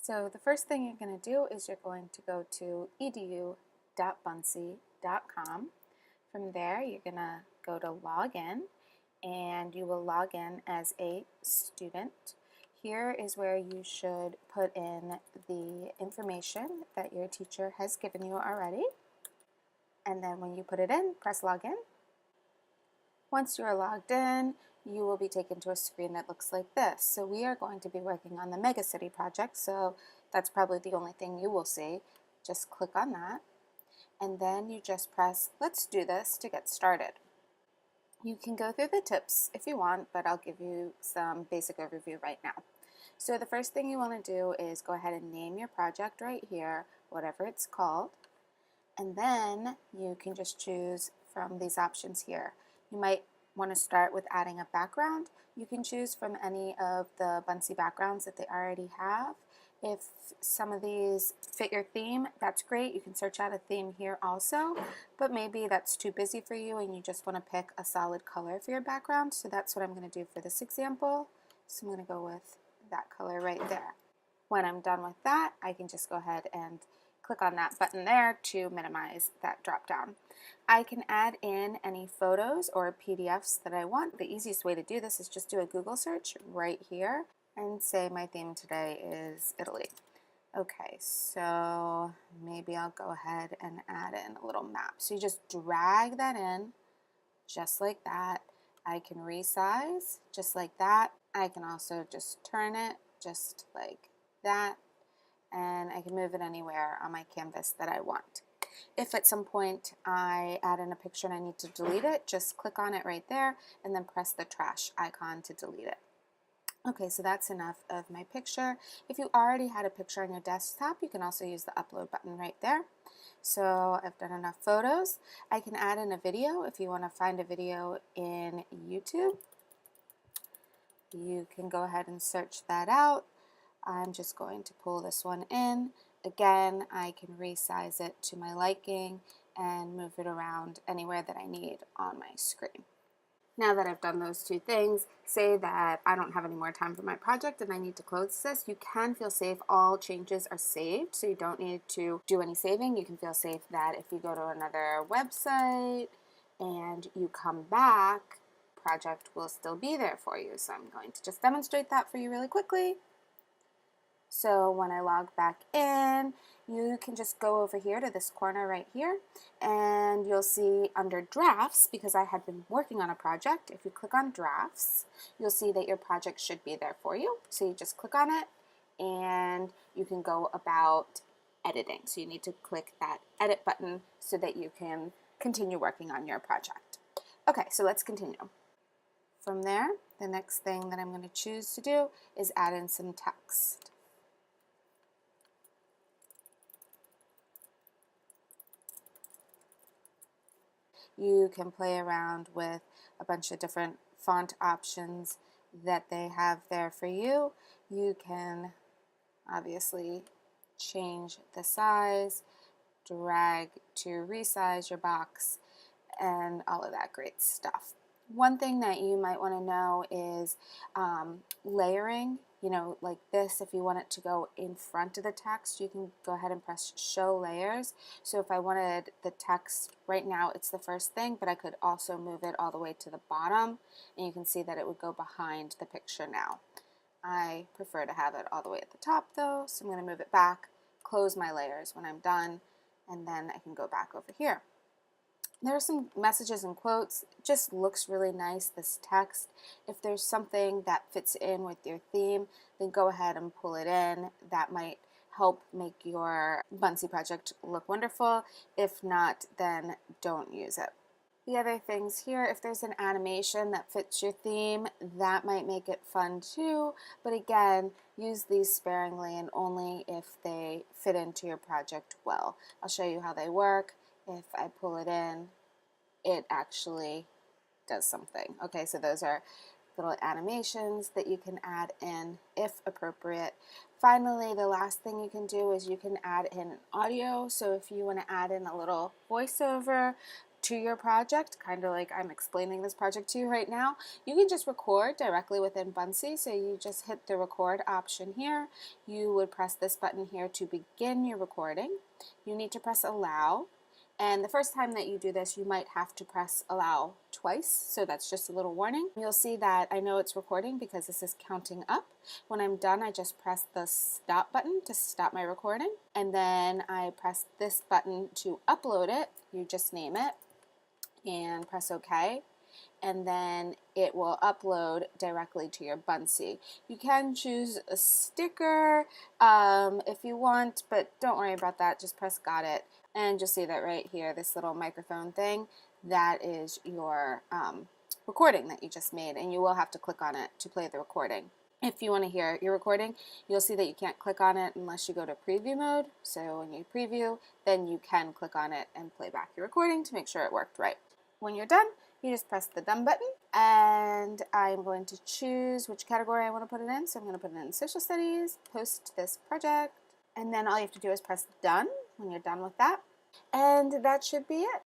So the first thing you're going to do is you're going to go to edu.buncee.com. From there, you're going to go to login, and you will log in as a student. Here is where you should put in the information that your teacher has given you already. And then when you put it in, press login. Once you are logged in, you will be taken to a screen that looks like this. So we are going to be working on the Megacity project, so that's probably the only thing you will see. Just click on that, and then you just press Let's Do This to get started. You can go through the tips if you want, but I'll give you some basic overview right now. So the first thing you want to do is go ahead and name your project right here, whatever it's called, and then you can just choose from these options here. You might want to start with adding a background. You can choose from any of the Buncee backgrounds that they already have. If some of these fit your theme, that's great. You can search out a theme here also, but maybe that's too busy for you and you just want to pick a solid color for your background. So that's what I'm going to do for this example. So I'm going to go with that color right there. When I'm done with that, I can just go ahead and click on that button there to minimize that drop down. I can add in any photos or PDFs that I want. The easiest way to do this is just do a Google search right here and say my theme today is Italy. Okay, so maybe I'll go ahead and add in a little map. So you just drag that in just like that. I can resize just like that. I can also just turn it just like that, and I can move it anywhere on my canvas that I want. If at some point I add in a picture and I need to delete it, just click on it right there and then press the trash icon to delete it. Okay, so that's enough of my picture. If you already had a picture on your desktop, you can also use the upload button right there. So I've done enough photos. I can add in a video. If you want to find a video in YouTube, you can go ahead and search that out. I'm just going to pull this one in. Again, I can resize it to my liking and move it around anywhere that I need on my screen. Now that I've done those two things, say that I don't have any more time for my project and I need to close this, you can feel safe. All changes are saved, so you don't need to do any saving. You can feel safe that if you go to another website and you come back, project will still be there for you. So I'm going to just demonstrate that for you really quickly. So when I log back in, you can just go over here to this corner right here, and you'll see under drafts, because I had been working on a project, if you click on drafts, you'll see that your project should be there for you. So you just click on it and you can go about editing. So you need to click that edit button so that you can continue working on your project. Okay, so let's continue. From there, the next thing that I'm going to choose to do is add in some text. You can play around with a bunch of different font options that they have there for you. You can obviously change the size, drag to resize your box, and all of that great stuff. One thing that you might want to know is layering. You know, like this, if you want it to go in front of the text, you can go ahead and press show layers. So if I wanted the text right now, it's the first thing, but I could also move it all the way to the bottom, and you can see that it would go behind the picture now. I prefer to have it all the way at the top though, so I'm going to move it back, close my layers when I'm done, and then I can go back over here. There are some messages and quotes. It just looks really nice, this text. If there's something that fits in with your theme, then go ahead and pull it in. That might help make your Buncee project look wonderful. If not, then don't use it. The other things here, if there's an animation that fits your theme, that might make it fun too. But again, use these sparingly and only if they fit into your project well. I'll show you how they work. If I pull it in, it actually does something. Okay, so those are little animations that you can add in if appropriate. Finally, the last thing you can do is you can add in audio. So if you want to add in a little voiceover, to your project, kind of like I'm explaining this project to you right now, you can just record directly within Buncee. So you just hit the record option here. You would press this button here to begin your recording. You need to press allow. And the first time that you do this, you might have to press allow twice, so that's just a little warning. You'll see that I know it's recording because this is counting up. When I'm done, I just press the stop button to stop my recording, and then I press this button to upload it. You just name it and press OK. And then it will upload directly to your Buncee. You can choose a sticker if you want, but don't worry about that. Just press got it. And you'll see that right here, this little microphone thing, that is your recording that you just made, and you will have to click on it to play the recording. If you want to hear your recording, you'll see that you can't click on it unless you go to preview mode. So when you preview, then you can click on it and play back your recording to make sure it worked right. When you're done, you just press the done button, and I'm going to choose which category I want to put it in. So I'm going to put it in social studies, post this project, and then all you have to do is press done when you're done with that. And that should be it.